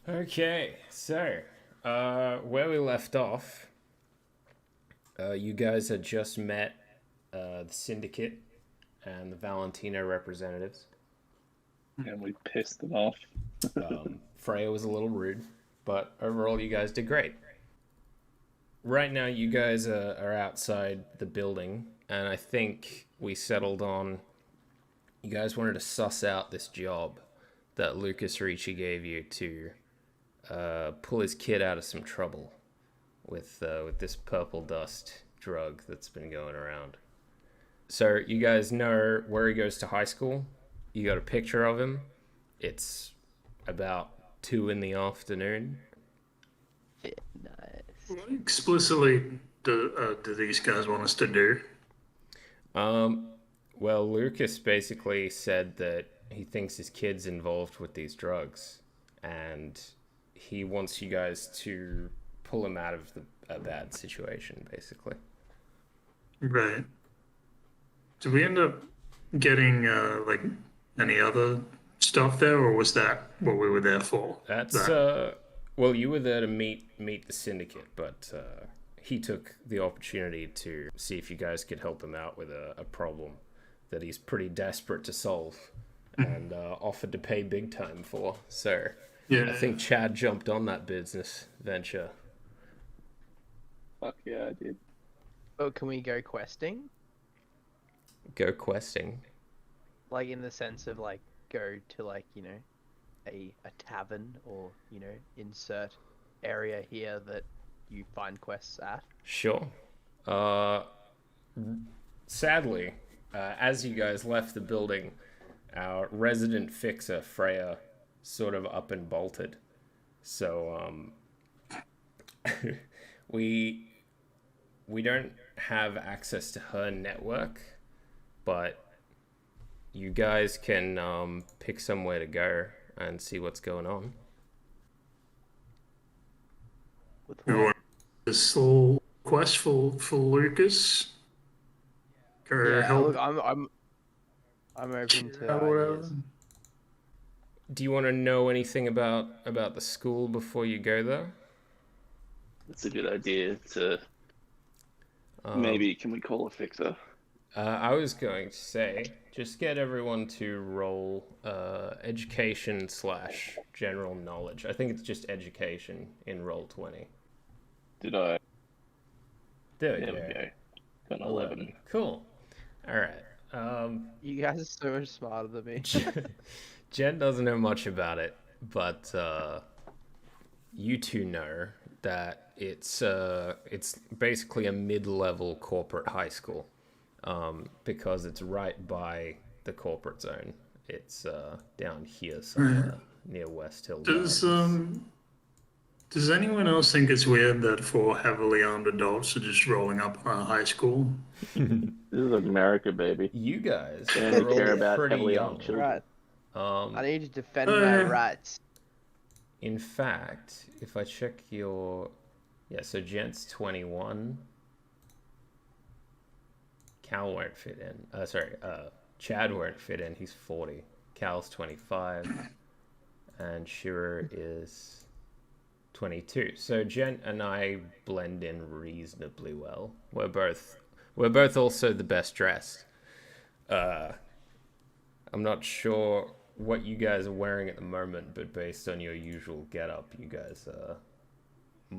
Okay, so where we left off, you guys had just met the syndicate and the Valentino representatives. And we pissed them off. Freya was a little rude, but overall, you guys did great. Right now, you guys are outside the building, and I think we settled on you guys wanted to suss out this job that Lucas Ricci gave you to pull his kid out of some trouble with this purple dust drug that's been going around. So you guys know where he goes to high school. You got a picture of him. It's about 2 in the afternoon. Nice. What explicitly do these guys want us to do? Well, Lucas basically said that he thinks his kid's involved with these drugs, and he wants you guys to pull him out of a bad situation, basically. Right. Did we end up getting like any other stuff there, or was that what we were there for? That's well, you were there to meet the syndicate, but he took the opportunity to see if you guys could help him out with a problem that he's pretty desperate to solve, and offered to pay big time for. So Yeah. I think Chad jumped on that business venture. Fuck yeah, I did. Oh, can we go questing? Go questing. Like in the sense of like go to like, a tavern or, insert area here that you find quests at. Sure. Sadly, as you guys left the building, our resident fixer, Freya, sort of up and bolted. So, we don't have access to her network, but you guys can pick somewhere to go and see what's going on. With We what? want this little quest for Lucas. Or Yeah, help look, I'm open to or whatever. ideas. Do you want to know anything about the school before you go there? It's a good idea to maybe, can we call a fixer? I was going to say, just get everyone to roll education / general knowledge. I think it's just education in roll 20. Did I? There we There go. we go. Got an 11. Cool. All right. You guys are so much smarter than me. Jen doesn't know much about it, but you two know that it's basically a mid-level corporate high school, because it's right by the corporate zone. It's down here somewhere near West Hill Does Gardens. does anyone else think it's weird that 4 heavily armed adults are just rolling up on a high school? This is America, baby. You guys They are only care all about pretty heavily young. armed children. Right. Um, I need to defend my rights. In fact, if I check so Gent's 21. Cal won't fit in. Chad won't fit in. He's 40. Cal's 25, and Shearer is 22. So Gent and I blend in reasonably well. We're both also the best dressed. I'm not sure what you guys are wearing at the moment, but based on your usual getup, you guys are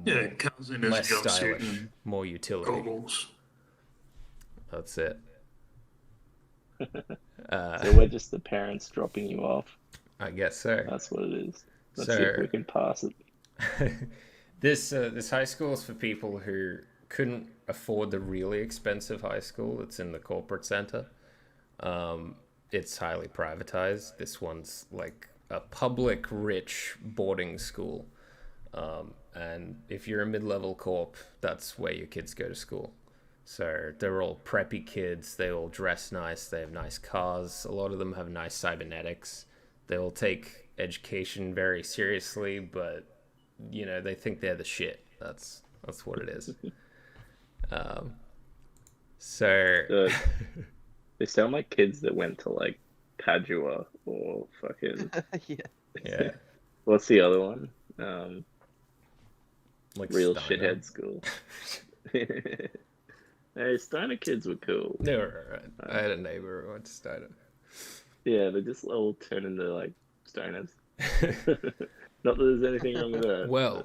Yeah, Cal's in his less jumpsuit stylish, and more utility. goggles. That's it. So we're just the parents dropping you off. I guess so. That's what it is. Let's So- see if we can pass it. This high school is for people who couldn't afford the really expensive high school that's in the corporate center. It's highly privatized. This one's like a public rich boarding school. And if you're a mid-level corp, that's where your kids go to school. So they're all preppy kids. They all dress nice. They have nice cars. A lot of them have nice cybernetics. They all take education very seriously, but they think they're the shit. That's what it is. So Uh, They sound like kids that went to like Padua or fucking. Yeah. yeah. What's the other one? Like real Steiner. shithead school. Hey, Steiner kids were cool. They were alright. I had a neighbor who went to Steiner. Yeah, they just all turn into like stoners. Not that there's anything wrong with that. Well,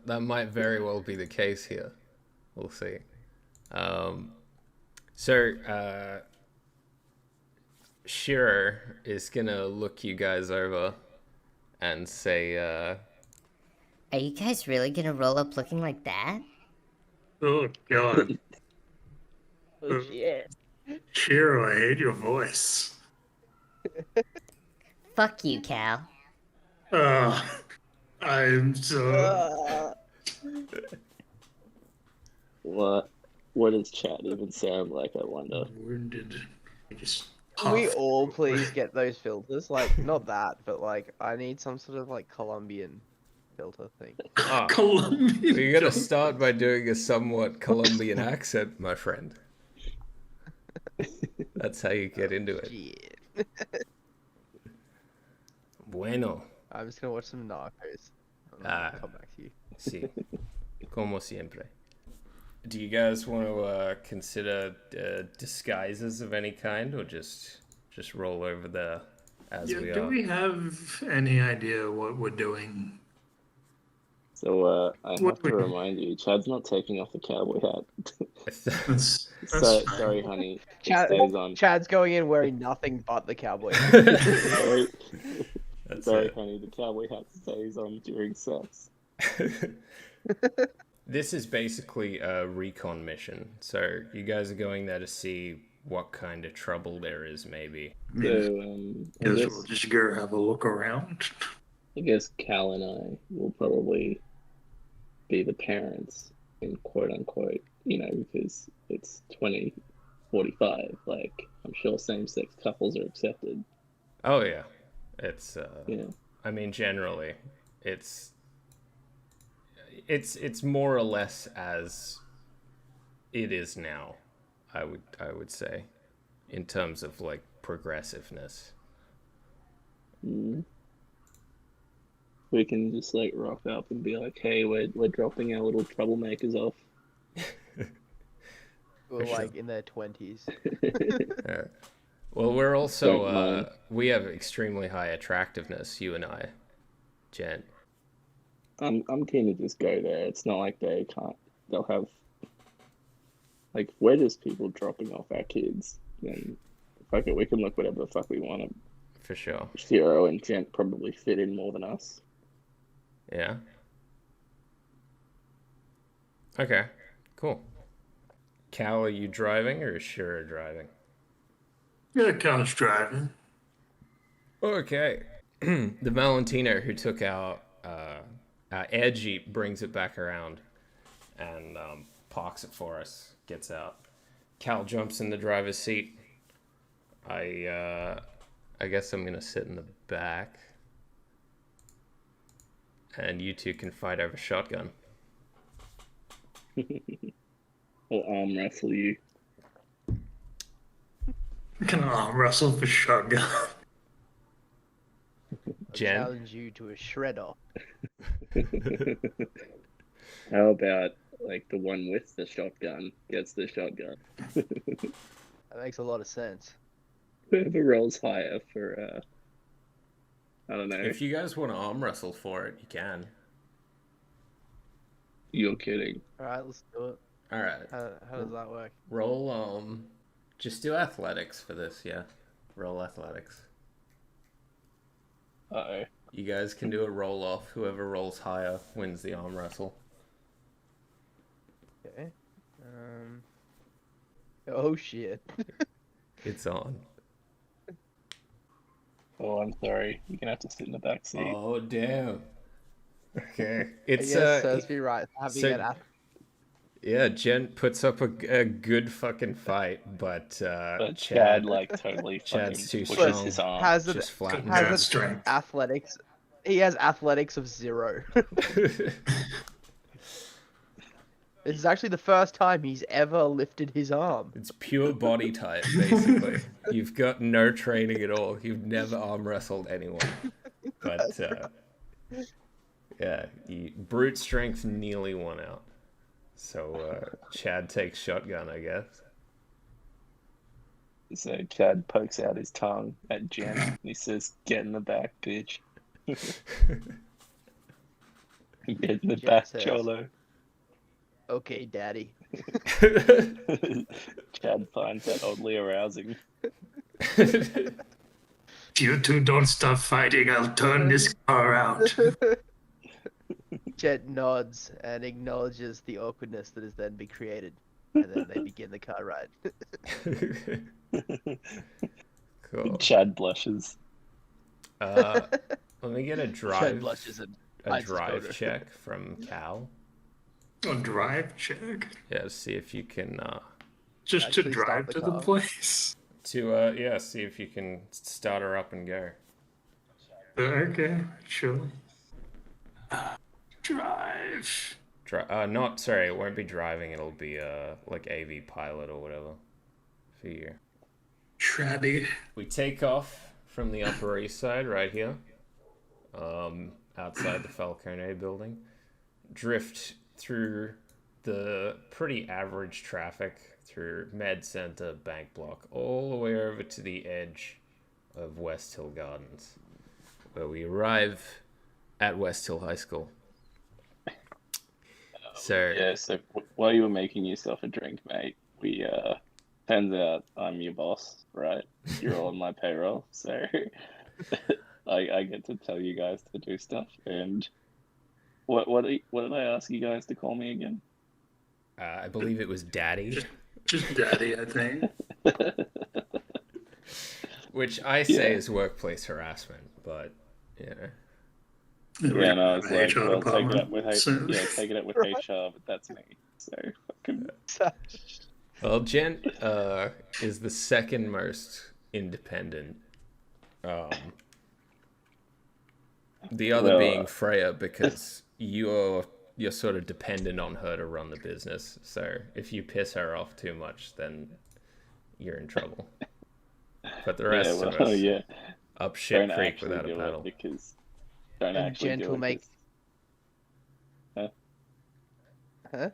that might very well be the case here. We'll see. So, Shearer is gonna look you guys over and say, Are you guys really gonna roll up looking like that? Oh God, Oh shit. Shiro, I hate your voice. Fuck you, Cal. I'm so. What does chat even sound like, I wonder? Wounded. I just Can we huffed. all please get those filters? Like, not that, but like, I need some sort of like Colombian filter thing. ah, Colombian. you gotta start by doing a somewhat Colombian accent, my friend. That's how you get into it. Shit. Bueno. I'm just gonna watch some Narcos. Ah. Come back to you. Sí. Como siempre. Do you guys want to consider disguises of any kind, or just roll over there as we Do are? we have any idea what we're doing? So I What have to we- remind you, Chad's not taking off the cowboy hat. That's So, fine. sorry, honey. It Chad, stays on. Chad's going in wearing nothing but the cowboy. Sorry, That's sorry, it. honey. The cowboy hat stays on during sex. This is basically a recon mission, so you guys are going there to see what kind of trouble there is, maybe. So Guess we'll just go have a look around. I guess Cal and I will probably be the parents, in quote unquote, because it's 2045. Like, I'm sure same-sex couples are accepted. Oh yeah, it's. Yeah. I mean, generally, it's more or less as it is now. I would say, in terms of like progressiveness. We can just like rock up and be like, "Hey, we're dropping our little troublemakers off." Who are like in their 20s. Well, we're also Don't mind. we have extremely high attractiveness, you and I, Jen. I'm keen to just go there. It's not like they can't. They'll have like, we're just people dropping off our kids. Then fuck it, we can look whatever the fuck we want. For sure. Shiro and Gent probably fit in more than us. Yeah. Okay. Cool. Cal, are you driving or is Shira driving? Yeah, Cal's driving. Okay. The Valentino who took our air Jeep brings it back around and parks it for us. Gets out. Cal jumps in the driver's seat. I guess I'm gonna sit in the back. And you two can fight over shotgun. I'll arm wrestle you. Can arm wrestle for shotgun. Jen? Challenge you to a shredder. How about like the one with the shotgun gets the shotgun? That makes a lot of sense. Whoever rolls higher for I don't know. If you guys want to arm wrestle for it, you can. You're kidding. Alright, let's do it. Alright. How does that work? Roll, just do athletics for this, yeah. Roll athletics. Uh-oh. You guys can do a roll off. Whoever rolls higher wins the arm wrestle. Okay. Oh shit. It's on. Oh, I'm sorry. You're gonna have to sit in the back seat. Oh, damn. Okay. I It's, guess serves me right for having so- an yeah, Jen puts up a good fucking fight, but But Chad, Chad like totally Chad's too fucking pushes strong. his arm. has an just flattens has it. an Strength. athletics. He has athletics of 0. This is actually the first time he's ever lifted his arm. It's pure body type, basically. You've got no training at all. You've never arm wrestled anyone. But Yeah, brute strength nearly won out. So Chad takes shotgun, I guess. So Chad pokes out his tongue at Jen and he says, "Get in the back, bitch." Get in the Jen back, says, Cholo. Okay, daddy. Chad finds that oddly arousing. If you two don't stop fighting, I'll turn this car out. Jet nods and acknowledges the awkwardness that has then been created, and then they begin the car ride. Cool. Chad blushes. Let me get a Chad drive blushes and a hides his drive boner. check from Cal. A drive check? Yeah, to see if you can Just to Actually start drive the to the car. place? see if you can start her up and go. Okay, sure. Drive. Not sorry, it won't be driving. It'll be like AV pilot or whatever for you. Shabby. We take off from the Upper East Side right here, outside the Falcone building, drift through the pretty average traffic through Med Center, Bank Block, all the way over to the edge of West Hill Gardens, where we arrive at West Hill High School. So Yeah, so while you were making yourself a drink, mate, we turns out I'm your boss, right? You're on my payroll, so I get to tell you guys to do stuff. And what did I ask you guys to call me again? I believe it was Daddy, Just daddy, I think. which I say Yeah. is workplace harassment, but you know. Yeah, and I was like, HR well, take it department. up with So- take it up with HR, but that's me. So fucking Well, Jen is the second most independent. The other Well, being Freya, because you're sort of dependent on her to run the business. So if you piss her off too much, then you're in trouble. But the rest of us yeah. up shit Don't creek actually without a do paddle. it because don't And actually gentle do it. make- 'cause- Huh?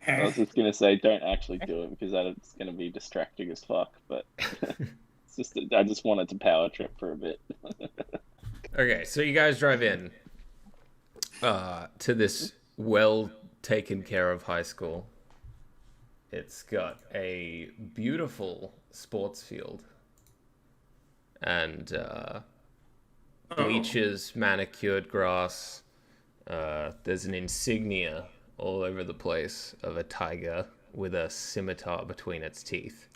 I was just gonna say don't actually do it because that's gonna be distracting as fuck. But it's just I just wanted to power trip for a bit. Okay, so you guys drive in to this well taken care of high school. It's got a beautiful sports field and bleachers, manicured grass. There's an insignia all over the place of a tiger with a scimitar between its teeth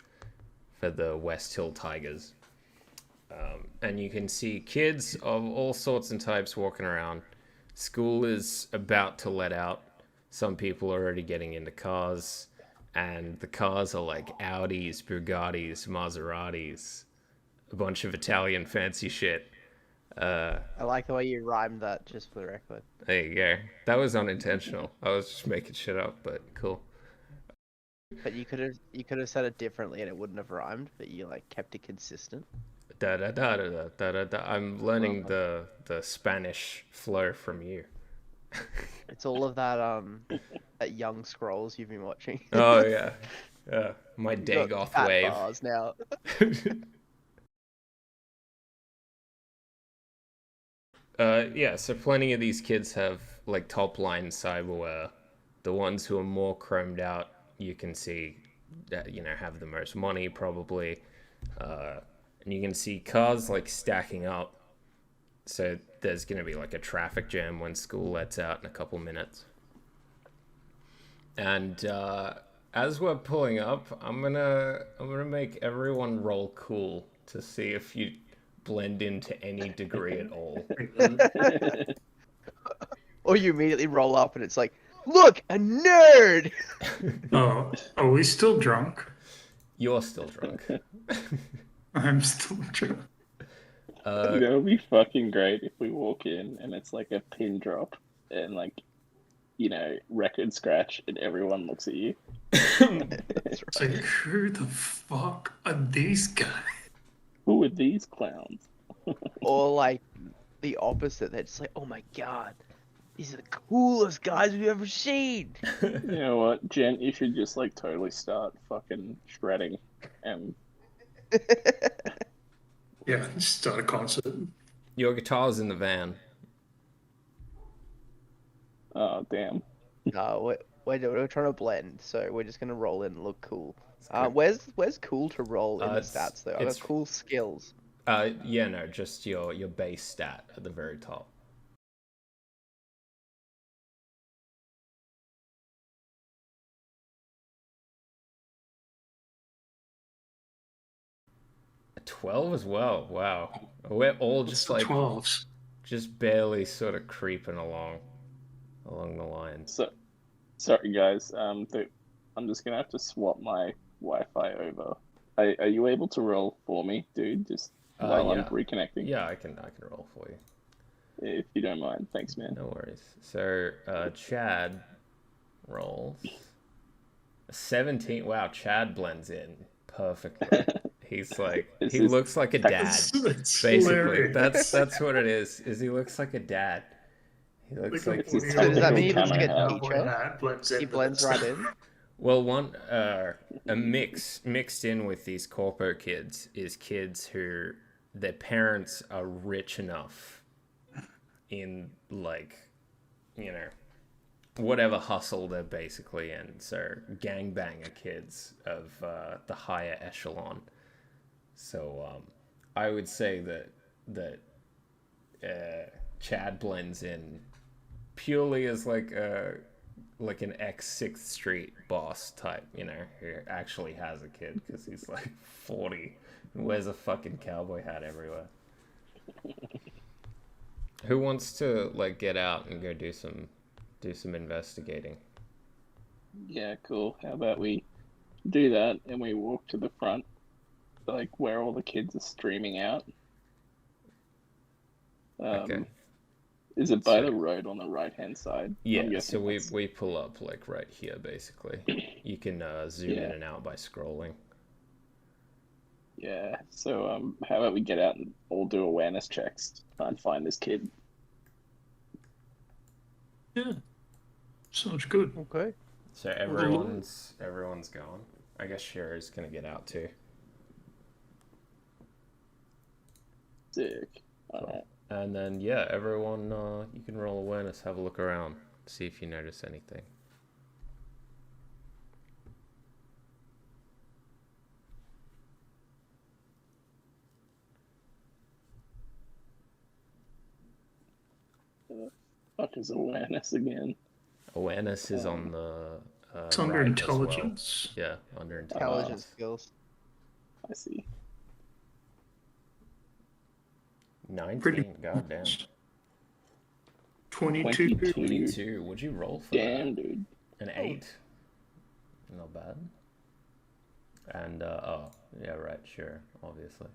for the West Hill Tigers. And you can see kids of all sorts and types walking around. School is about to let out. Some people are already getting into cars, and the cars are like Audis, Bugattis, Maseratis, a bunch of Italian fancy shit. I like the way you rhymed that, just for the record. There you go. That was unintentional. I was just making shit up, but cool. But you could have said it differently and it wouldn't have rhymed, but you like kept it consistent. Da da da da da da da da. I'm learning the Spanish flow from you. It's all of that Young Scrolls you've been watching. Oh yeah, yeah. My You've got Dagoth fat wave. bars now. Yeah, so plenty of these kids have like top line cyberware. The ones who are more chromed out, you can see that have the most money probably, and you can see cars like stacking up. So there's gonna be like a traffic jam when school lets out in a couple minutes. And as we're pulling up, I'm gonna make everyone roll cool to see if you blend into any degree at all. Or you immediately roll up and it's like, look, a nerd! Oh, are we still drunk? You're still drunk. I'm still drunk. That would be fucking great if we walk in and it's like a pin drop and like, record scratch and everyone looks at you. It's like, who the fuck are these guys? Who are these clowns? Or like the opposite. They're just like, oh my god, these are the coolest guys we've ever seen. You know what, Gent? You should just like totally start fucking shredding and Yeah, start a concert. Your guitar's in the van. oh damn. No, we're trying to blend, so we're just gonna roll in and look cool. Good. Where's cool to roll in the It's- stats though? I it's- got cool skills. Yeah, no, just your base stat at the very top. A 12 as well. Wow. We're all What's just the like 12s? just barely sort of creeping along the lines. So, sorry guys. I'm just gonna have to swap my Wi-Fi over. Are you able to roll for me, dude? Just while I'm Yeah. reconnecting, Yeah, I can roll for you. if you don't mind. Thanks, man. No worries. So, Chad rolls a 17. Wow, Chad blends in perfectly. He's like This he is- looks like a dad. It's Basically, hilarious. that's what it is. Is he looks like a dad. He looks like It's his So does that mean he typical looks like a camo hat. Cowboy teacher? hat blends in He with blends it. right in. well, one a mixed in with these corpo kids is kids who their parents are rich enough in like whatever hustle they're basically in. So gangbanger kids of the higher echelon. So I would say that Chad blends in purely as like an ex 6th Street boss type, who actually has a kid because he's like 40 and wears a fucking cowboy hat everywhere. Who wants to like get out and go do some investigating? Yeah, cool. How about we do that and we walk to the front, like where all the kids are streaming out? Okay. Is it by So- the road on the right-hand side? I'm Yeah, guessing so that's- we pull up like right here basically. You can zoom in Yeah. and out by scrolling. Yeah. So how about we get out and all do awareness checks to try and find this kid? Yeah, sounds good. Okay. So everyone's going. I guess Sherry's gonna get out too. Sick. Alright. And then yeah, everyone you can roll awareness, have a look around, see if you notice anything. Fuck is awareness again? Awareness is on the It's under right as well. intelligence. Yeah, under Intelligence intelligence. skills. I see. 19. Pretty. Goddamn. 22. 22. Would you roll for Damn, dude. that? An 8. Not bad. And oh yeah, right, sure, obviously.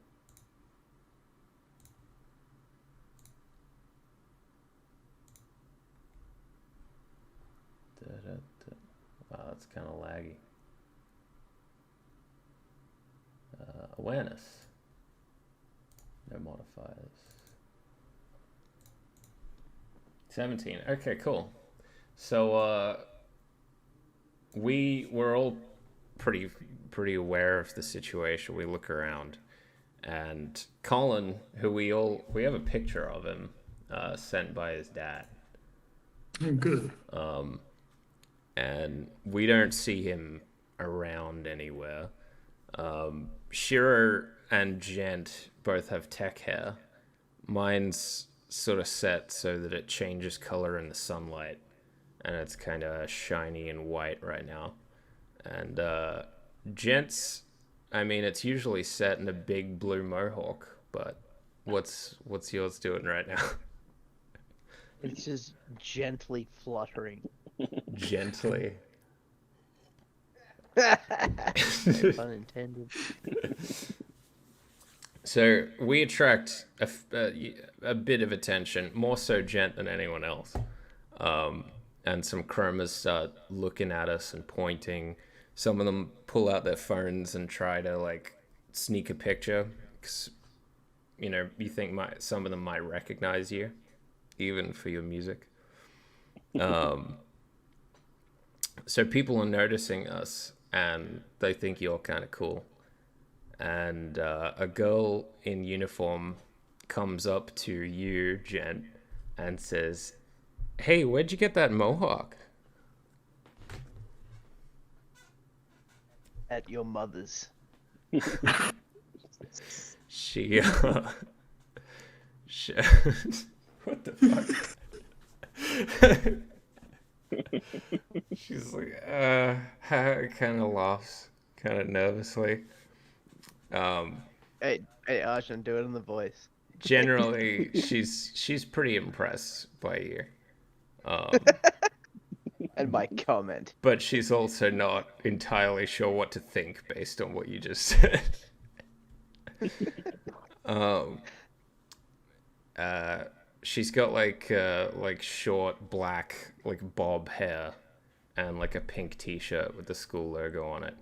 Da-da-da. Wow, that's kind of laggy. Awareness. No modifiers. 17. Okay, cool. So we're all pretty aware of the situation. We look around, and Colin, who we have a picture of him, sent by his dad. Good. And we don't see him around anywhere. Shiro and Gent both have tech hair. Mine's sort of set so that it changes color in the sunlight, and it's kind of shiny and white right now. And Gent's, I mean, it's usually set in a big blue mohawk, but what's yours doing right now? It's just gently fluttering. Gently. Pun intended. So we attract a bit of attention, more so Gent than anyone else. And some chromas start looking at us and pointing. Some of them pull out their phones and try to like sneak a picture. 'Cause you think some of them might recognize you, even for your music. So people are noticing us, and they think you're kind of cool. And a girl in uniform comes up to you, Jen, and says, "Hey, where'd you get that mohawk?" At your mother's. She, what the fuck? She's like, kind of laughs, kind of nervously. Hey, Arjun, do it in the voice. Generally, she's pretty impressed by you. And my comment. But she's also not entirely sure what to think based on what you just said. She's got like short black like bob hair and like a pink t-shirt with the school logo on it.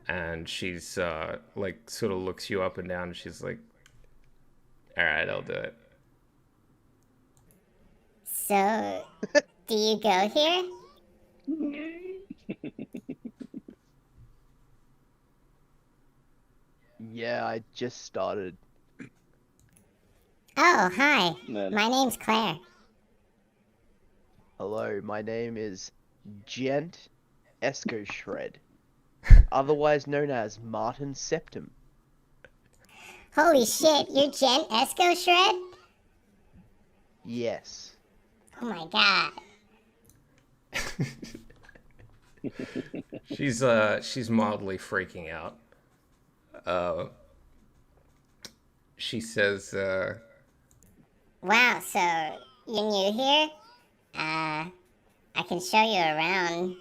And she's like sort of looks you up and down and she's like, "All right, I'll do it." So, do you go here? Yeah, I just started. Oh, hi. No. My name's Claire. Hello, my name is Gent Escoshred, otherwise known as Martin Septum. Holy shit, you're Jen Esco Shred? Yes. Oh my god. She's mildly freaking out. She says, Wow, so you're new here? I can show you around.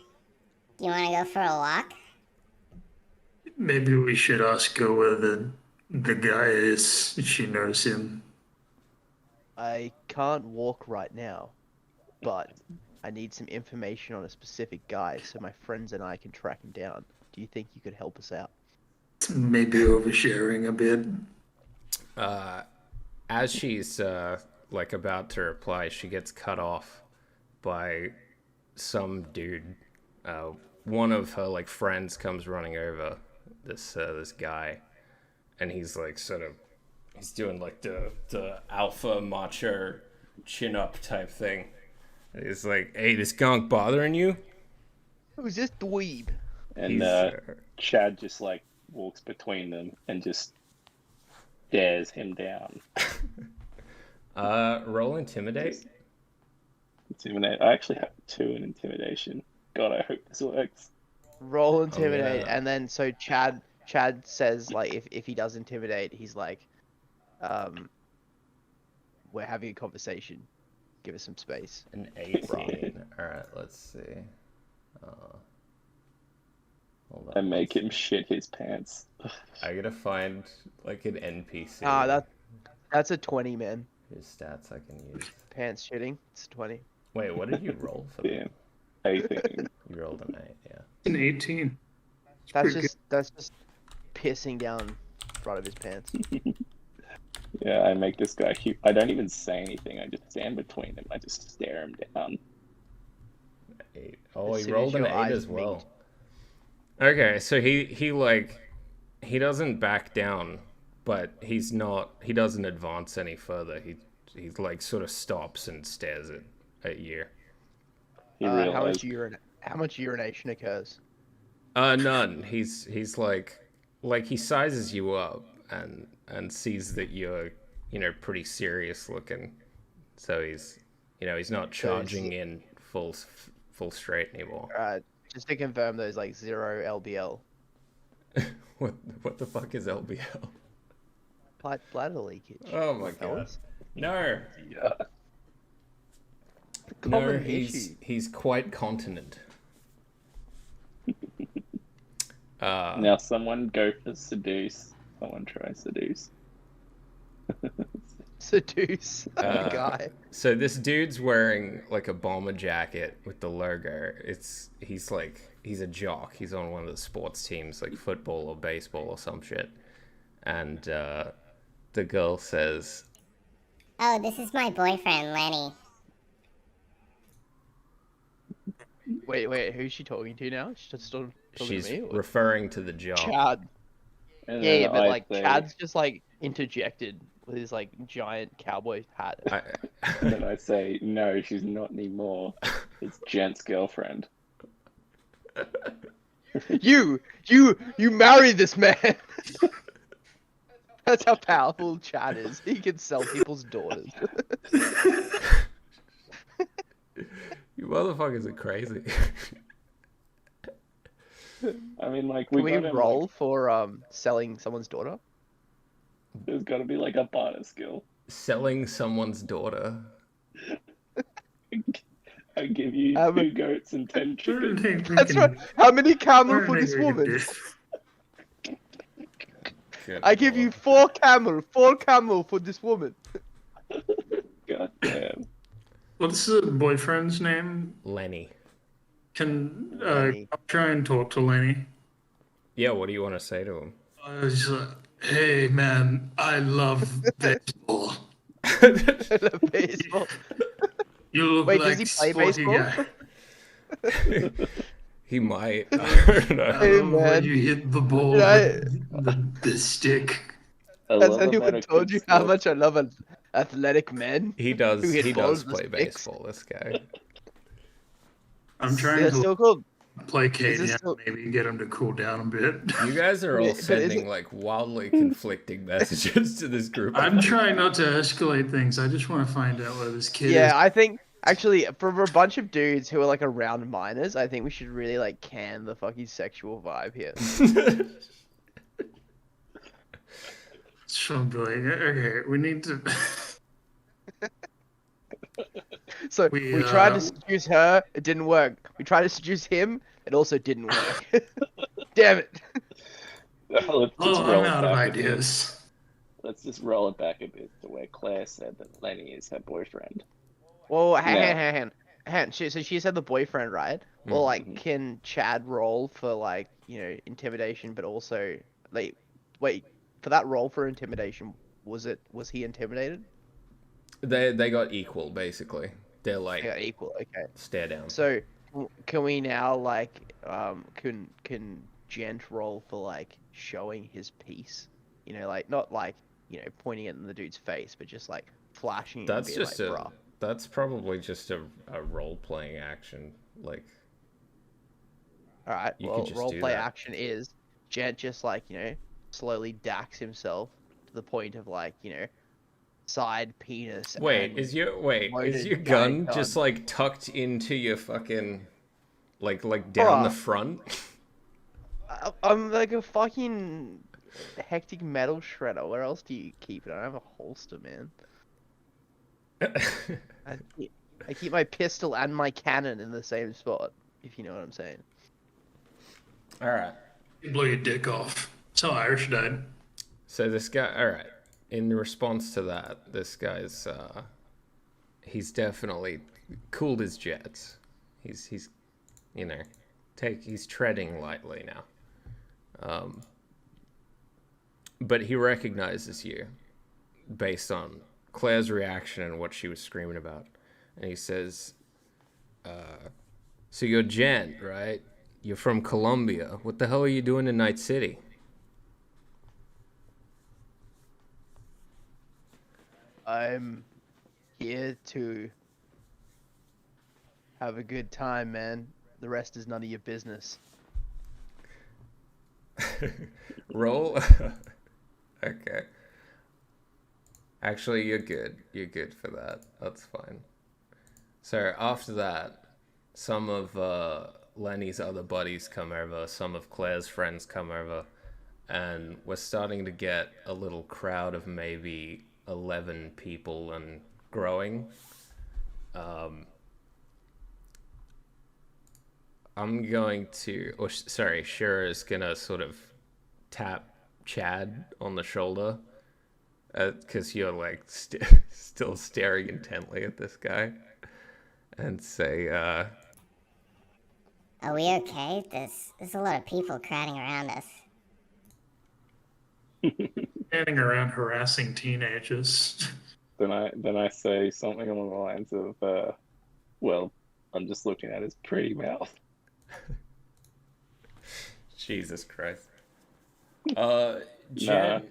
Do you want to go for a walk? Maybe we should ask her where the guy is. She knows him. I can't walk right now, but I need some information on a specific guy so my friends and I can track him down. Do you think you could help us out? Maybe oversharing a bit. as she's like about to reply, she gets cut off by some dude. One of her like friends comes running over this guy, and he's like he's doing like the alpha macho chin up type thing. And he's like, "Hey, this gunk bothering you?" Who's this dweeb? And Chad just like walks between them and just stares him down. Roll intimidate. Intimidate. I actually have 2 in intimidation. God, I hope this works. Roll intimidate, yeah. and then so Chad says like if he does intimidate, he's like, we're having a conversation. Give us some space. An 18. All right, let's see. Hold on. And make him shit his pants. I gotta find like an NPC. That's a 20, man. His stats I can use. Pants shitting. It's a 20. Wait, what did you roll for that? Damn. 18. You rolled an 8, yeah. An 18. That's pretty just pissing down front of his pants. Yeah, I make this guy cute. I don't even say anything. I just stand between them. I just stare him down. 8. Oh, As he soon rolled as an your 8 eyes as well. meet. Okay, so he doesn't back down, but he doesn't advance any further. He like sort of stops and stares at you. He How realized much urination occurs? None. He's like he sizes you up and sees that you're pretty serious looking, so he's not charging in full straight anymore. Just to confirm, there's like 0 LBL. What the fuck is LBL? Bladder leakage. Oh my god. fellas. No. yeah. No, Common he's issue. quite continent. Now someone go for seduce. Someone try seduce. Seduce a guy. So this dude's wearing like a bomber jacket with the logo. He's a jock. He's on one of the sports teams, like football or baseball or some shit. And the girl says, Oh, this is my boyfriend, Lenny. Wait, who's she talking to now? She's just still talking she's to me? Or... referring to the job. Chad. And Yeah, then but I like say, Chad's just like interjected with his like giant cowboy hat. then I say, no, she's not anymore. It's Gent's girlfriend. You married this man. That's how powerful Chad is. He can sell people's daughters. You motherfuckers are crazy. I mean, like, Can we got him, roll like, for selling someone's daughter? there's got to be like a barter skill. Selling someone's daughter. I give you 2 goats and 10 I don't chickens. think we That's can- right. How many I camel don't for think this we can woman? do- Good I give you lord. 4 camel for this woman. God damn. What's the boyfriend's name? Lenny. Can Lenny. I'll try and talk to Lenny. Yeah, what do you want to say to him? I was like, hey man, I love baseball. Baseball. You look Wait, like does he play sporty baseball? guy. He might. I don't know. I Hey, love when man. you hit the ball Yeah, with the stick. I Has love about anyone a told good you how sport. much I love athletic men? He does. Who hit He balls does with play sticks? baseball. This guy. I'm trying They're to still called. placate Is this him, still- maybe get him to cool down a bit. You guys are all But is sending it- like wildly conflicting messages to this group. I'm trying not to escalate things. I just want to find out where this kid Yeah, I think actually for a bunch of dudes who are like around minors, I think we should really like can the fucking sexual vibe here. is. So I'm like, okay, we need to. So We, we tried uh, to seduce her, it didn't work. We tried to seduce him, it also didn't work. Damn it. Let's just Oh, roll I'm it out of back a bit. ideas. Let's just roll it back a bit to where Claire said that Lenny is her boyfriend. Well, Yeah. So she said the boyfriend, right? Well, like, Mhm. can Chad roll for like, intimidation, but also like, wait, for that roll for intimidation, was he intimidated? They got equal basically. They're like Yeah, equal. Okay. stare down. So can we now like can Gent roll for like showing his piece? Like not like pointing it in the dude's face, but just like flashing it That's and being just like, a. bruh. That's probably just a role playing action. Like All right. You Well, could just role do play that. action is Gent just like slowly dacks himself to the point of like side penis. wait, and is your loaded gun giant just gun. like tucked into your fucking like down the Bruh. front? I'm like a fucking hectic metal shredder. Where else do you keep it? I don't have a holster, man. I keep my pistol and my cannon in the same spot, if you know what I'm saying. All right. You blow your dick off. That's how Irish died. So this guy, all right. In response to that, this guy's he's definitely cooled his jets. He's he's treading lightly now. But he recognizes you based on Claire's reaction and what she was screaming about. And he says, so you're Jen, right? You're from Colombia. What the hell are you doing in Night City? I'm here to have a good time, man. The rest is none of your business. Roll. Okay. Actually, you're good. You're good for that. That's fine. So after that, some of Lenny's other buddies come over, some of Claire's friends come over, and we're starting to get a little crowd of maybe 11 people and growing. I'm going to, Shira is gonna sort of tap Chad on the shoulder, because you're like still staring intently at this guy, and say, Are we okay? There's a lot of people crowding around us. Standing around harassing teenagers. Then I say something along the lines of, well, I'm just looking at his pretty mouth. Jesus Christ. Nah. Jen,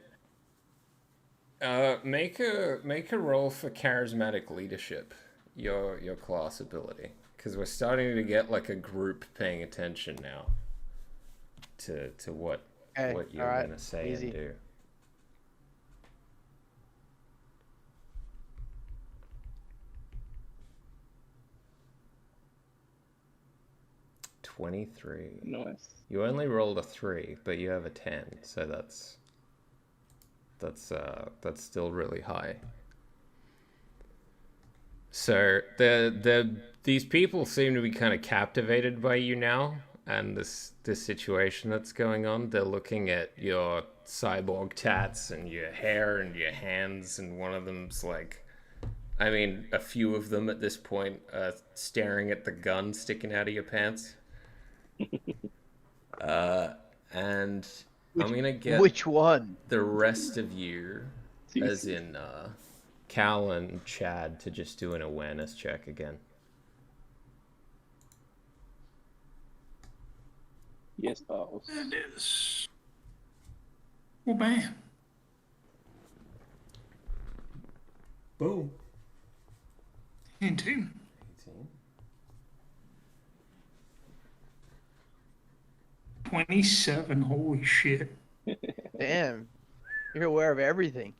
make a roll for charismatic leadership. Your class ability, because we're starting to get like a group paying attention now to what you're gonna say easy. and do. 23. Nice. You only rolled a 3, but you have a 10, so that's still really high. So these people seem to be kind of captivated by you now, and this situation that's going on. They're looking at your cyborg tats and your hair and your hands, and one of them's like, I mean, a few of them at this point are staring at the gun sticking out of your pants. And I'm gonna get Which one? the rest of you, as in Cal and Chad, to just do an awareness check again. Yes, boss. It is. Oh, man. Boom. 18. 18. 27. Holy shit. Damn, you're aware of everything.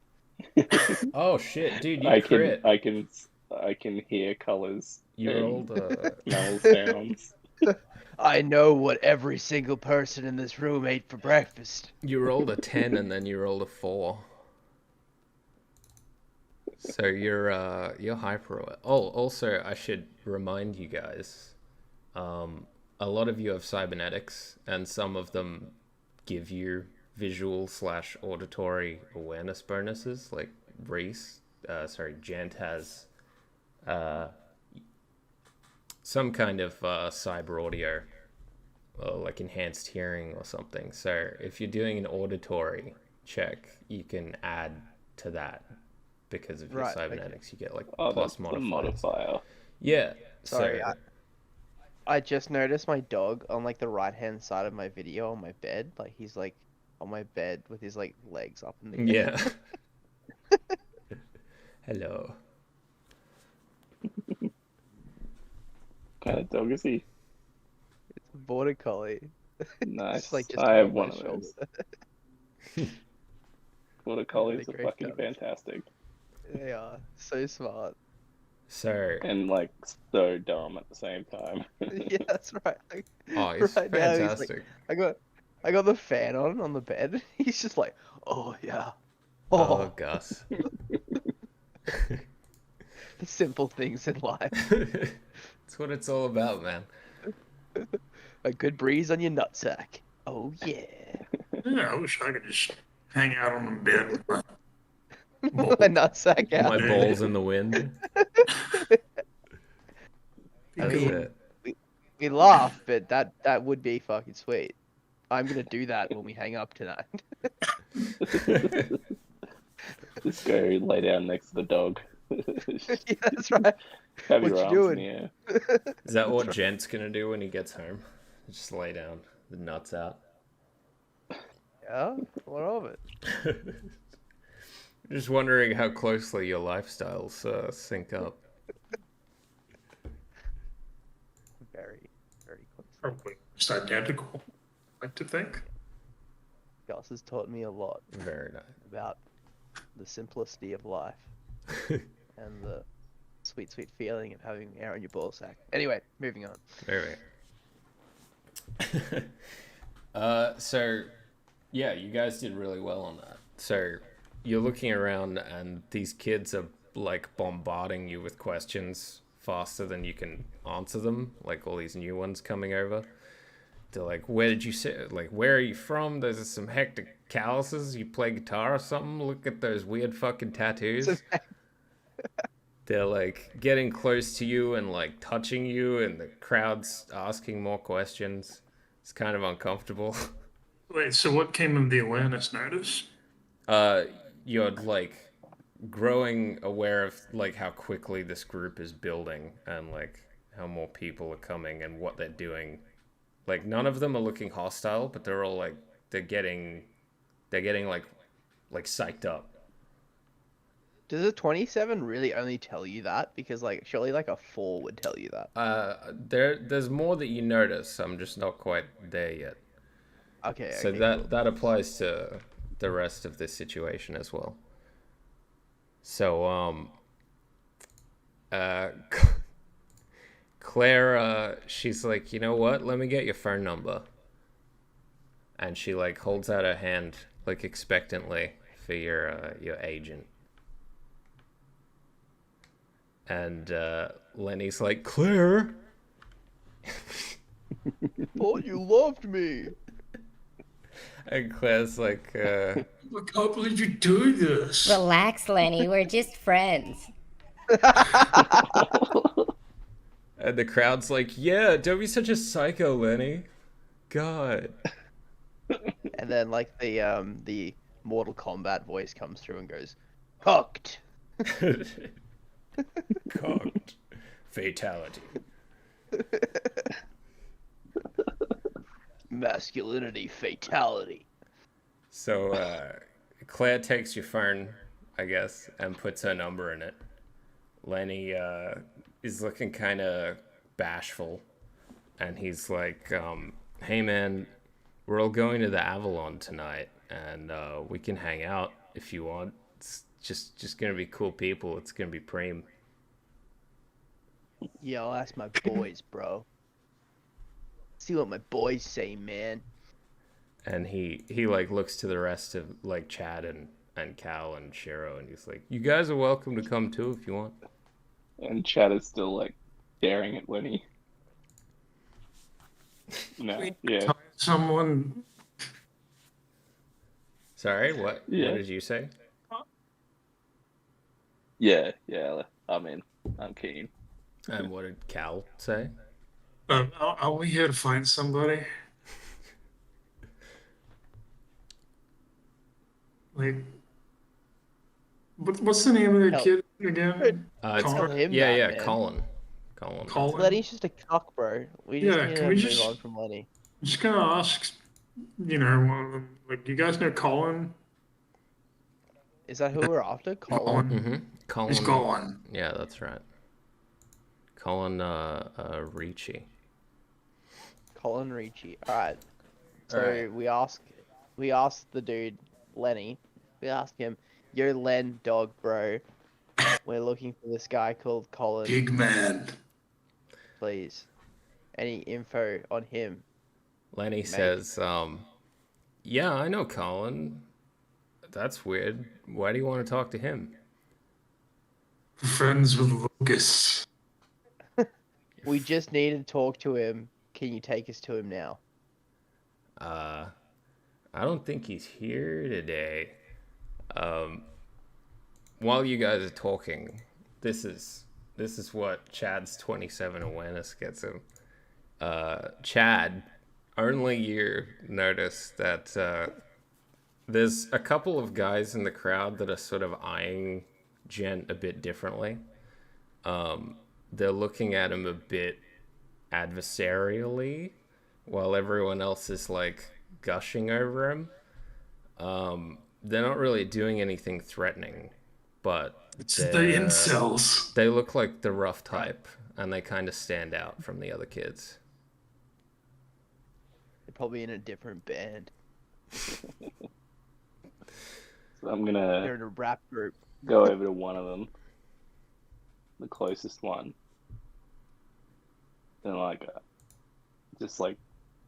Oh shit, dude, you I crit. can hear colors. You and rolled smell sounds. I know what every single person in this room ate for breakfast. you rolled a 10 and then you rolled a 4. So you're hyper aware. Oh, also I should remind you guys, a lot of you have cybernetics, and some of them give you visual / auditory awareness bonuses. Like Gent has some kind of cyber audio, like enhanced hearing or something. So if you're doing an auditory check, you can add to that because of your cybernetics. You get like plus modifier. Yeah. Sorry, So, I just noticed my dog on like the right hand side of my video on my bed. Like he's like on my bed with his like legs up in the air. yeah. Hello. What kind of dog is he? It's a border collie. Nice. Just I have above one my of shoulder. those. Border collies They're are great fucking dogs. fantastic. They are so smart. So, And like so dumb at the same time. Yeah, that's right. Like, oh, he's right now he's fantastic. like, I got the fan on the bed. He's just like, oh yeah, Oh, Gus. the simple things in life. That's what it's all about, man. A good breeze on your nutsack. Oh yeah. Yeah, I wish I could just hang out on the bed with my My nutsack out. My balls in the wind. I That's mean, it. we laugh, but that would be fucking sweet. I'm gonna do that when we hang up tonight. Just go lay down next to the dog. Yeah, that's right. Have What your you arms doing? in the air. Is that what Gent's gonna do when he gets home? Just lay down, the nuts out. Yeah, what of it? Just wondering how closely your lifestyles sync up. Very, very close. probably just identical, I like to think. Gus has taught me a lot Very nice. about the simplicity of life and the sweet, sweet feeling of having air on your ball sack. Anyway, moving on. Very. So, yeah, you guys did really well on that. So, you're looking around and these kids are like bombarding you with questions faster than you can answer them. Like all these new ones coming over. They're like, where did you sit? Like, where are you from? There's some hectic calluses. You play guitar or something? Look at those weird fucking tattoos. They're like getting close to you and like touching you, and the crowd's asking more questions. It's kind of uncomfortable. Wait, so what came of the awareness notice? You're like growing aware of like how quickly this group is building and like how more people are coming and what they're doing. Like none of them are looking hostile, but they're all like they're getting like psyched up. Does a 27 really only tell you that? Because like surely like a 4 would tell you that. There's more that you notice. I'm just not quite there yet. Okay. So Okay, that cool. that applies to the rest of this situation as well. So Claire, she's like, you know what? Let me get your phone number. And she like holds out her hand like expectantly for your agent. And Lenny's like, Claire. Thought you loved me. And Claire's like, I can't believe you do this. Relax, Lenny. We're just friends. and the crowd's like, yeah, don't be such a psycho, Lenny. God. And then like the Mortal Kombat voice comes through and goes, hooked. Cocked. Fatality. Masculinity, fatality. So Claire takes your phone, I guess, and puts her number in it. Lenny is looking kind of bashful, and he's like, hey man, we're all going to the Avalon tonight, and we can hang out if you want. It's just gonna be cool people. It's gonna be preem. Yeah, I'll ask my boys, bro. See what my boys say, man. And he like looks to the rest of like Chad and Cal and Shiro, and he's like, you guys are welcome to come too if you want. And Chad is still like staring at Lenny. No, yeah. Someone. Sorry, what? Yeah. What did you say? Yeah. I'm keen. And what did Cal say? Are we here to find somebody? Like, what's the name of the Help. kid again? It's Tell him yeah, that, yeah, man. Colin. Colin. Lenny's just a cock, bro. We just Yeah, need can to we move just- on from Lenny. I'm just gonna ask, you know, one of them, like, you guys know Colin? Is that who we're after? Colin? Mm-hmm. Colin. He's gone. Yeah, that's right. Colin Ricci. Colin Ricci. Alright. So Alright. we asked the dude, Lenny, we asked him, yo Len, dog bro, we're looking for this guy called Colin, Big man. please. Any info on him? Lenny says, yeah, I know Colin. That's weird. Why do you want to talk to him? Friends with Lucas. We just need to talk to him. Can you take us to him now? I don't think he's here today. While you guys are talking, this is what Chad's 27 awareness gets him. Chad, only you notice that there's a couple of guys in the crowd that are sort of eyeing Gent a bit differently. They're looking at him a bit adversarially, while everyone else is like gushing over him. They're not really doing anything threatening, but It's the incels. they look like the rough type, and they kind of stand out from the other kids. They're probably in a different band. So I'm They're gonna in a rap group. go over to one of them, the closest one, and like just like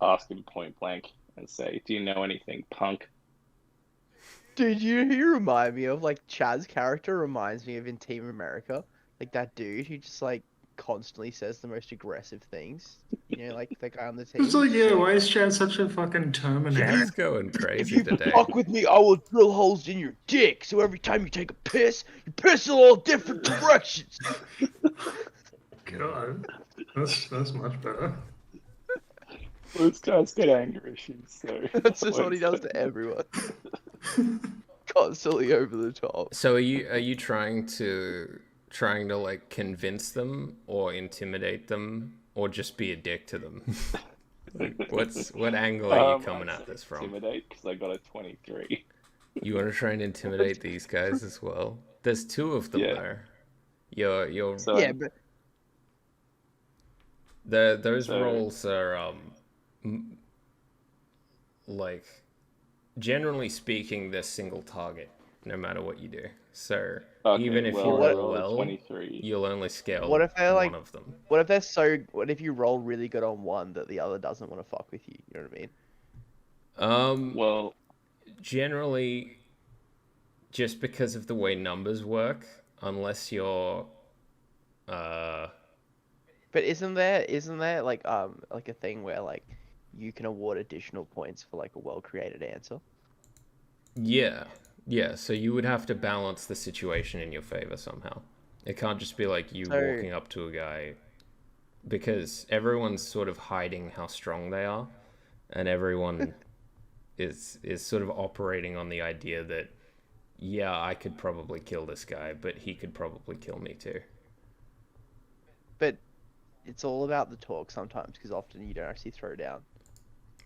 ask him point blank and say, "Do you know anything, punk?" Dude, he remind me of like Chad's character reminds me of in Team America, like that dude who just like constantly says the most aggressive things. You know, like the guy on the team. It's like, yeah, why is Chad such a fucking Terminator? He's going If crazy you today. fuck with me, I will drill holes in your dick. So every time you take a piss, you piss in all different directions. God, that's much better. Well, this guy's got anger issues, so That's just what he does to everyone. constantly over the top. So are you trying to like convince them or intimidate them or just be a dick to them? Like, what angle are you coming I'd at say this from? intimidate because I got a 23. You want to try and intimidate these guys as well? There's two of them Yeah. there. You're So Yeah, but those So- roles are like generally speaking they're single target no matter what you do. So okay, even if you well, I roll rolled a well, 23. you'll only scale What if they're, one like- of them. what if you roll really good on one that the other doesn't want to fuck with you? You know what I mean? Well, Generally, just because of the way numbers work, unless you're But isn't there like a thing where like you can award additional points for like a well-created answer? yeah, so you would have to balance the situation in your favor somehow. It can't just be like you So- walking up to a guy, because everyone's sort of hiding how strong they are, and everyone is sort of operating on the idea that, yeah, I could probably kill this guy, but he could probably kill me too. But it's all about the talk sometimes, because often you don't actually throw down.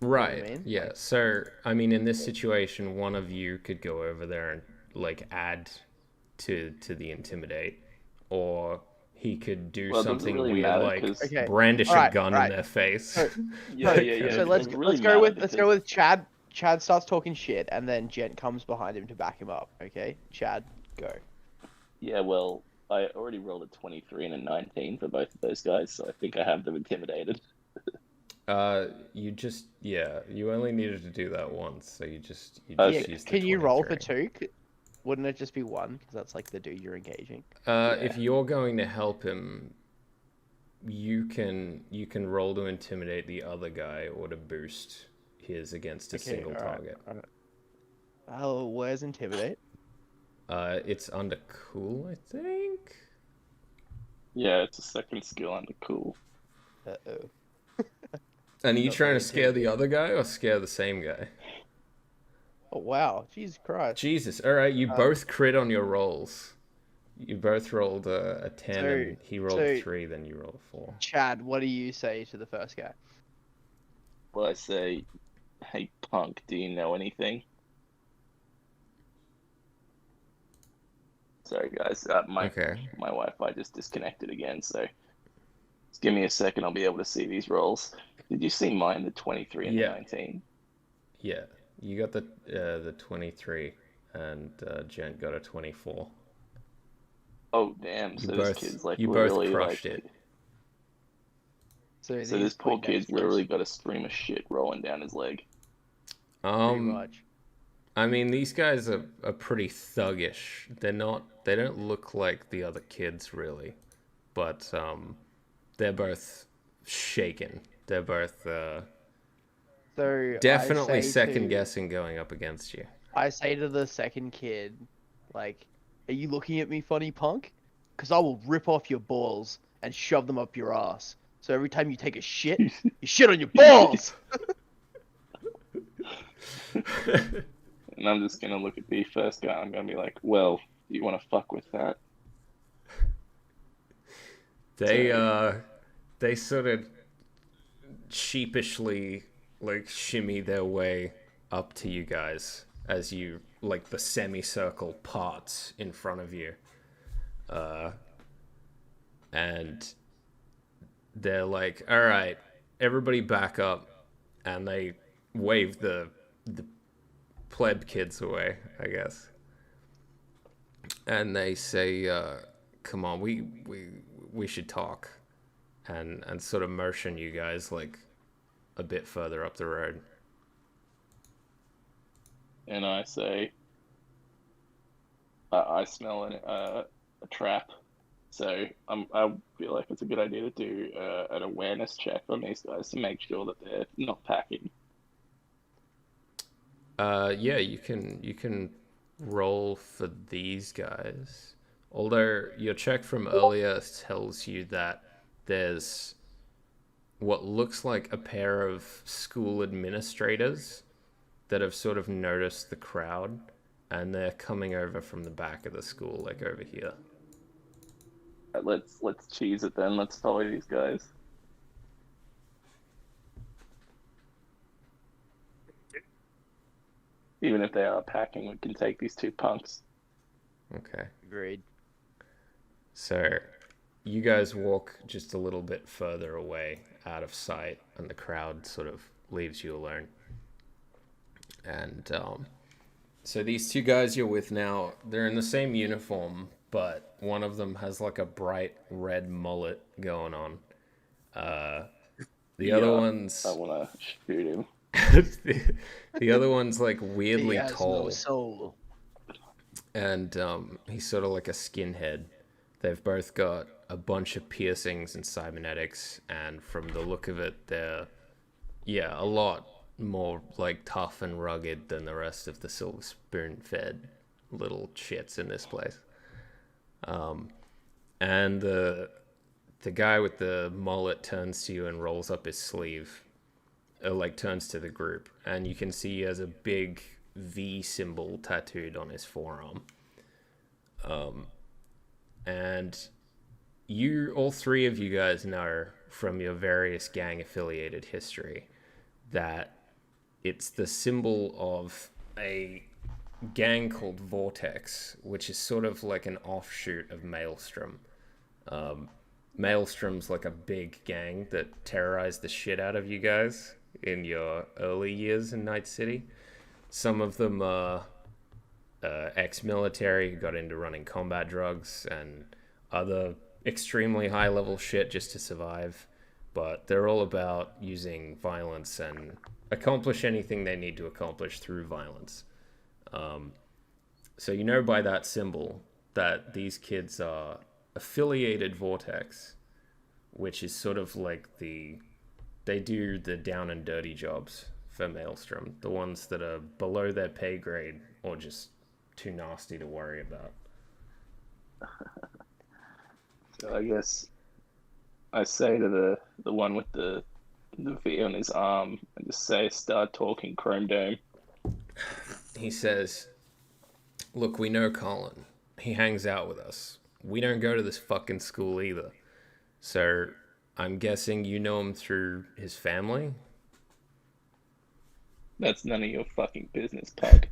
Right. I mean? Yeah. Like- So, I mean, in this situation, one of you could go over there and like add to the intimidate, or he could do Well, it doesn't something really weird matter, like 'cause- Okay. brandish Alright, a gun alright. in their face. So- yeah. So It let's doesn't really let's go matter with because- Chad. Chad starts talking shit, and then Gent comes behind him to back him up. Okay, Chad, go. Yeah, well, I already rolled a 23 and a 19 for both of those guys, so I think I have them intimidated. You only needed to do that once, so you just Okay. used the Can you roll for 23. 2? Wouldn't it just be 1? Because that's like the dude you're engaging. If you're going to help him, you can roll to intimidate the other guy or to boost his against a single target. Alright. Oh, where's intimidate? It's under cool, I think. Yeah, it's a second skill under cool. Uh-oh. And are you Not trying to very scare the other guy or scare the same guy? Oh wow, Jesus Christ. Jesus! All right, you both crit on your rolls. You both rolled a 10, So- and he rolled a so- 3, then you rolled a 4. Chad, what do you say to the first guy? Well, I say, hey, punk, do you know anything? Sorry, guys. My Okay. Wi-Fi just disconnected again, so just give me a second. I'll be able to see these rolls. Did you see mine, the 23 and Yeah. the 19? Yeah, you got the 23, and Gent got a 24. Oh, damn. You So both this kid's like you both really crushed like. it. So So this poor kid's literally got a stream of shit rolling down his leg. pretty much. I mean, these guys are pretty thuggish. They don't look like the other kids really, but they're both shaken. They're both So definitely I say second to- guessing going up against you. I say to the second kid, like, "Are you looking at me funny, punk? Because I will rip off your balls and shove them up your ass. So every time you take a shit, you shit on your balls." And I'm just gonna look at the first guy. I'm gonna be like, "Well, do you want to fuck with that?" They sort of sheepishly like shimmy their way up to you guys as you like the semicircle parts in front of you, and they're like, "All right, everybody back up," and they wave the pleb kids away, I guess, and they say, "Come on, we should talk," and sort of motion you guys like a bit further up the road. And I say, I smell a trap. So I feel like it's a good idea to do an awareness check on these guys to make sure that they're not packing. Yeah, you can roll for these guys. Although your check from earlier tells you that there's what looks like a pair of school administrators that have sort of noticed the crowd and they're coming over from the back of the school, like over here. Let's cheese it then. Let's follow these guys. Even if they are packing, we can take these two punks. Okay. Agreed. So, you guys walk just a little bit further away, out of sight, and the crowd sort of leaves you alone. And so these two guys you're with now, they're in the same uniform, but one of them has like a bright red mullet going on. The other one's... I want to shoot him. the other one's like weirdly He has tall. no soul. And he's sort of like a skinhead. They've both got a bunch of piercings and cybernetics, and from the look of it, they're, a lot more like tough and rugged than the rest of the silver spoon-fed little shits in this place. And the guy with the mullet turns to you and rolls up his sleeve, like turns to the group, and you can see he has a big V symbol tattooed on his forearm. And all three of you guys know from your various gang affiliated history that it's the symbol of a gang called Vortex, which is sort of like an offshoot of Maelstrom. Maelstrom's like a big gang that terrorized the shit out of you guys in your early years in Night City. Some of them are ex-military who got into running combat drugs and other extremely high-level shit just to survive. But they're all about using violence and accomplish anything they need to accomplish through violence. So you know by that symbol that these kids are affiliated Vortex, which is sort of like they do the down and dirty jobs for Maelstrom, the ones that are below their pay grade or just too nasty to worry about. So I guess I say to the one with the V on his arm, and just say, start talking, Chrome Dome. He says, look, we know Colin. He hangs out with us. We don't go to this fucking school either. So I'm guessing you know him through his family? That's none of your fucking business, pug.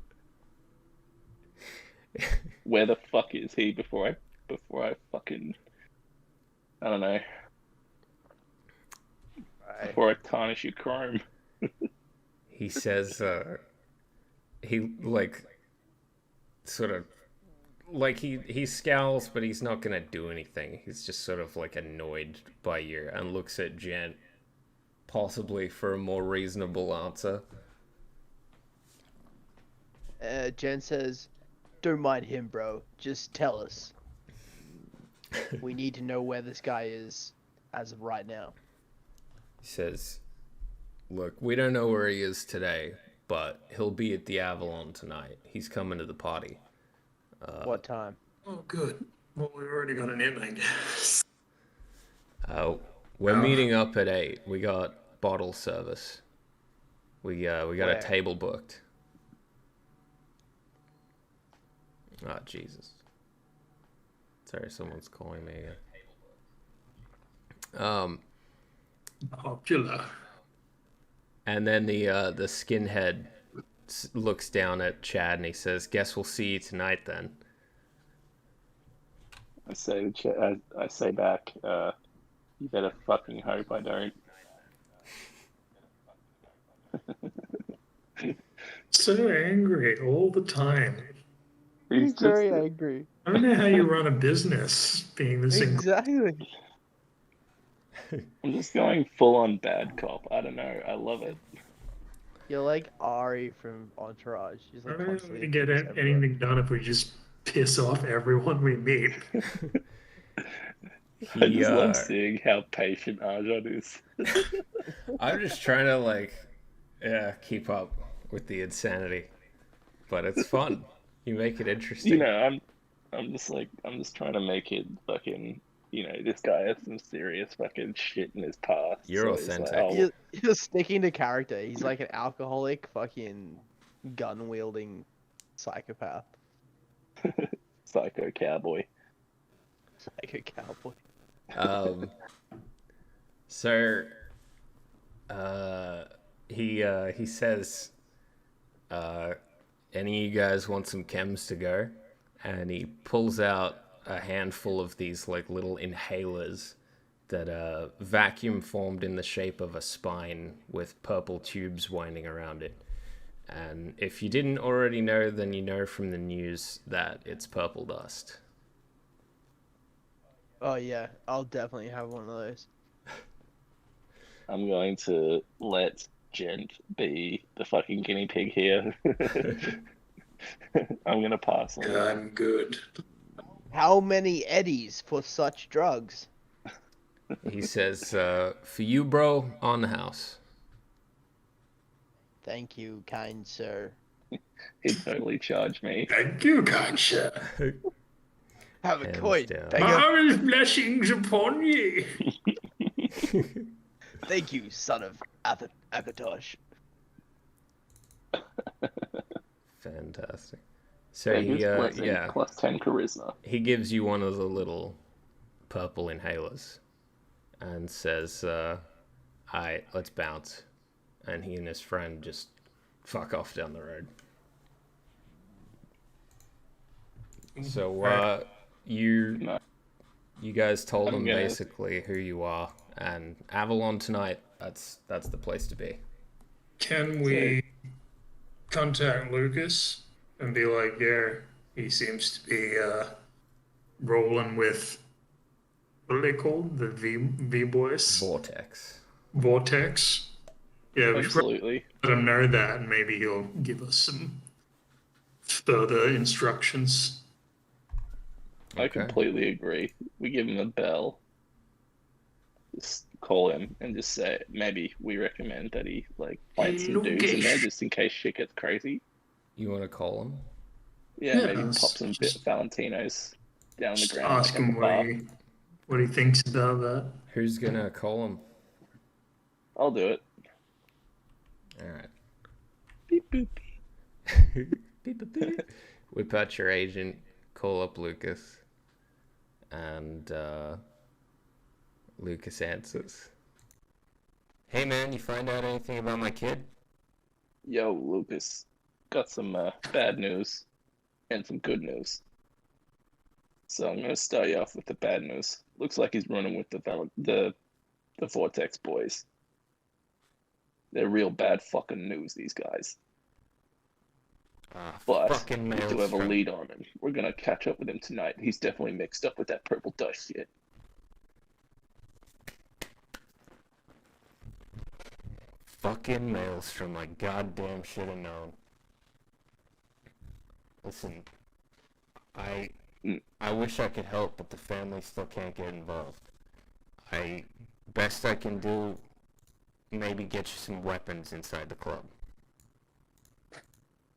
Where the fuck is he before I fucking, I don't know, before I tarnish your chrome? He says, he like sort of like he scowls, but he's not gonna do anything. He's just sort of like annoyed by you and looks at Jen, possibly for a more reasonable answer. Jen says, "Don't mind him, bro. Just tell us. We need to know where this guy is as of right now." He says, look, we don't know where he is today, but he'll be at the Avalon tonight. He's coming to the party. What time? Oh, good. Well, we've already got an in, I guess. We're meeting up at 8. We got bottle service. We got Where? a table booked. Oh, Jesus. Sorry, someone's calling me again. Popular. And then the skinhead looks down at Chad and he says, "Guess we'll see you tonight then." I say back, you better fucking hope I don't. So angry all the time. He's Just- very angry. I don't know how you run a business being this angry. Exactly. I'm just going full on bad cop. I don't know. I love it. You're like Ari from Entourage. She's I like don't know if constantly we get everywhere. anything done if we just piss off everyone we meet. I just love seeing how patient Arjun is. I'm just trying to keep up with the insanity, but it's fun. You make it interesting. You know, I'm just trying to make it fucking, this guy has some serious fucking shit in his past. You're so he's authentic. Like, You're sticking to character. He's like an alcoholic, fucking gun wielding Psychopath. Psycho cowboy. Psycho cowboy. So, he says, any of you guys want some chems to go? And he pulls out a handful of these like little inhalers that vacuum formed in the shape of a spine with purple tubes winding around it. And if you didn't already know, then you know from the news that it's purple dust. Oh yeah, I'll definitely have one of those. I'm going to let Gent be the fucking guinea pig here. I'm gonna pass on. I'm good. How many eddies for such drugs? He says, for you, bro, on the house. Thank you, kind sir. He'd totally charge me. Thank you, kind sir. Have a Hands coin. down. Thank you. Marvelous blessings upon ye. Thank you, son of Akatosh. Fantastic. So Yeah, he, his blessing, yeah, plus 10 charisma. he gives you one of the little purple inhalers and says, alright, let's bounce. And he and his friend just fuck off down the road. So, you guys told I'm them gonna- basically who you are, and Avalon tonight, that's the place to be. Can we contact Lucas and be like, yeah, he seems to be rolling with, what are they called? The V boys? Vortex. Vortex? Yeah, we should probably Absolutely. let him know that, and maybe he'll give us some further instructions. I Okay. completely agree. We give him a bell. Just call him and just say maybe we recommend that he like plant some dudes in there just in case shit gets crazy. You want to call him? Yeah, Yeah, maybe pop let's some just- Valentinos down on the Just ground. ask like on him the bar. what he thinks about that. Who's gonna call him? I'll do it. Alright. Beep boop. Beep, beep, beep. Whip out your agent, call up Lucas, and Lucas answers. Hey man, you find out anything about my kid? Yo, Lucas, got some bad news and some good news. So I'm gonna start you off with the bad news. Looks like he's running with the Vortex boys. They're real bad fucking news, these guys. But fucking we do have a maelstrom. lead on him. We're gonna catch up with him tonight. He's definitely mixed up with that purple dust shit. Fucking maelstrom, I goddamn should have known. Listen, I wish I could help, but the family still can't get involved. Best I can do, maybe get you some weapons inside the club.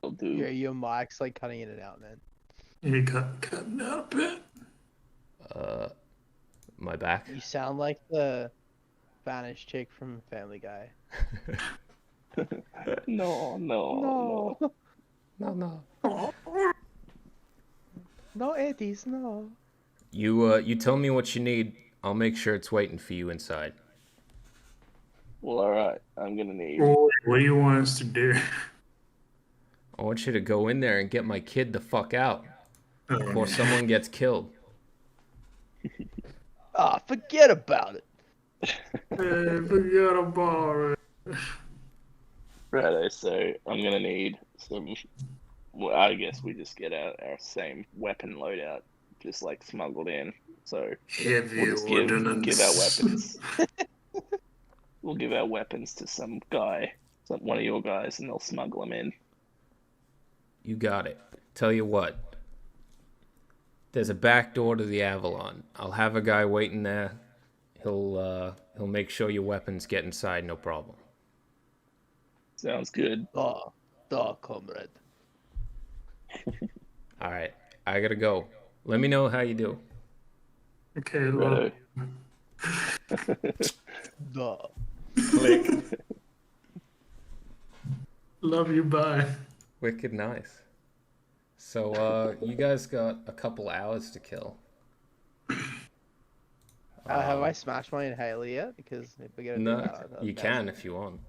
Will do. Yeah, your mic's like cutting in and out, man. You cutting out a bit. My back? You sound like the Spanish chick from Family Guy. No. No. No eddies, no. You tell me what you need. I'll make sure it's waiting for you inside. Well, alright. I'm gonna need. Roy, what do you want us to do? I want you to go in there and get my kid the fuck out before someone gets killed. Ah, forget about it. Forget about it. Righto, so I'm gonna need some. Well, I guess we just get our same weapon loadout, just like smuggled in. So Heavy we'll just ordnance. give our weapons. We'll give our weapons to some guy, one of your guys, and they'll smuggle them in. You got it. Tell you what. There's a back door to the Avalon. I'll have a guy waiting there. He'll make sure your weapons get inside, no problem. Sounds good. Comrade. All right, I gotta go. Let me know how you do. Okay, Righto. Click. love you, bye. Wicked nice. So, you guys got a couple hours to kill. Have I smashed my inhaler yet? Because if we're gonna do No, that, you can if you want.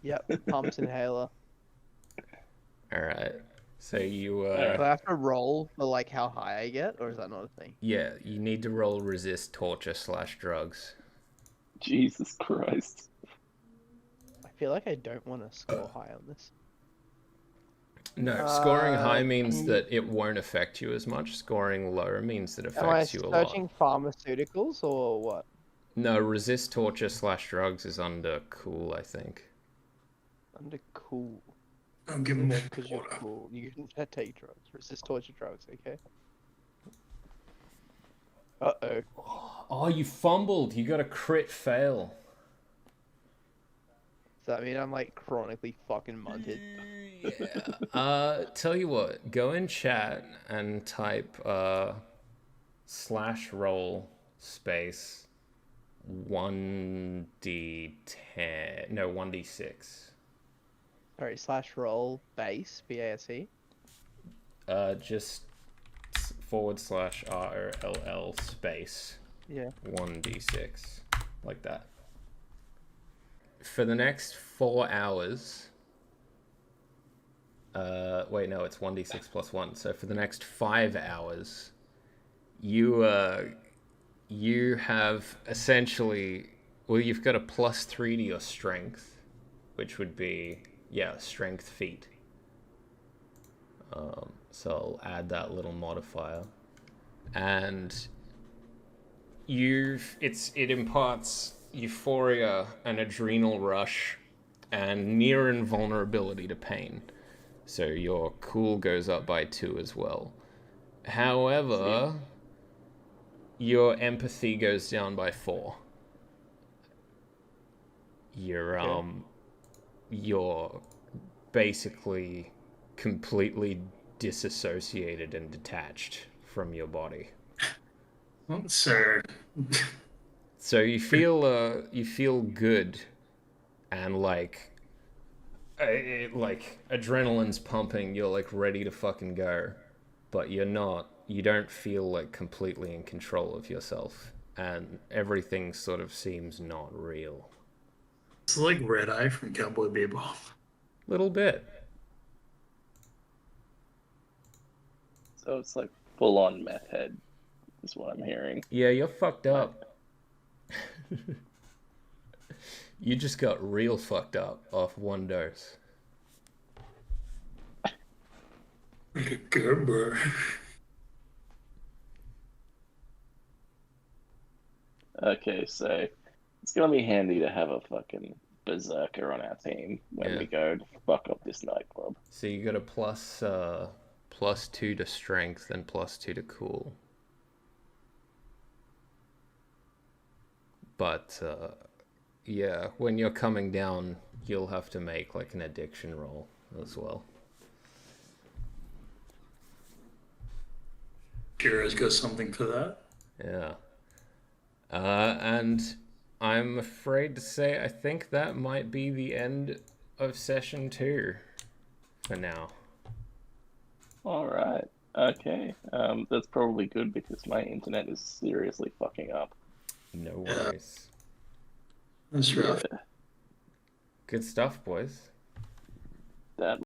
Yep, pumps inhaler. All right. So you, Do I have to roll for like how high I get, or is that not a thing? yeah, you need to roll resist torture / drugs. Jesus Christ. I feel like I don't want to score high on this. No, scoring high can means you- that it won't affect you as much. Scoring low means that it Am I affects you a lot. searching pharmaceuticals or what? No, resist torture / drugs is under cool, I think. Under cool. I'll give him more Because you're water. cool. You can take drugs. Resist torture drugs, okay? Uh-oh. Oh, you fumbled. You got a crit fail. Does that mean I'm like chronically fucking munted? Yeah. Tell you what, go in chat and type /roll space 1d10. No, 1d6. Sorry, /roll base, BASE. Just /RLL space Yeah. 1d6. Like that. For the next 4 hours. Wait, no, it's 1d6 plus 1. So for the next 5 hours, you have essentially, well, you've got a +3 to your strength, which would be, yeah, strength feat. So I'll add that little modifier, and it imparts euphoria, an adrenal rush, and near invulnerability to pain. So your cool goes up by 2 as well. However, your empathy goes down by 4. You're basically completely disassociated and detached from your body. Well, sir. So you feel good, and like adrenaline's pumping. You're like ready to fucking go, but you're not. You don't feel like completely in control of yourself, and everything sort of seems not real. It's like Red Eye from Cowboy Bebop. Little bit. So it's like full on meth head, is what I'm hearing. Yeah, you're fucked up. You just got real fucked up off 1 dose. Good, bro. Okay, so it's gonna be handy to have a fucking berserker on our team when we go to fuck up this nightclub. So you got a +2 to strength and +2 to cool. But yeah, when you're coming down, you'll have to make like an addiction roll as well. Kira's got something for that. Yeah. And I'm afraid to say I think that might be the end of session 2 for now. All right. Okay. That's probably good because my internet is seriously fucking up. No worries. That's rough. Yeah, Good stuff, boys. that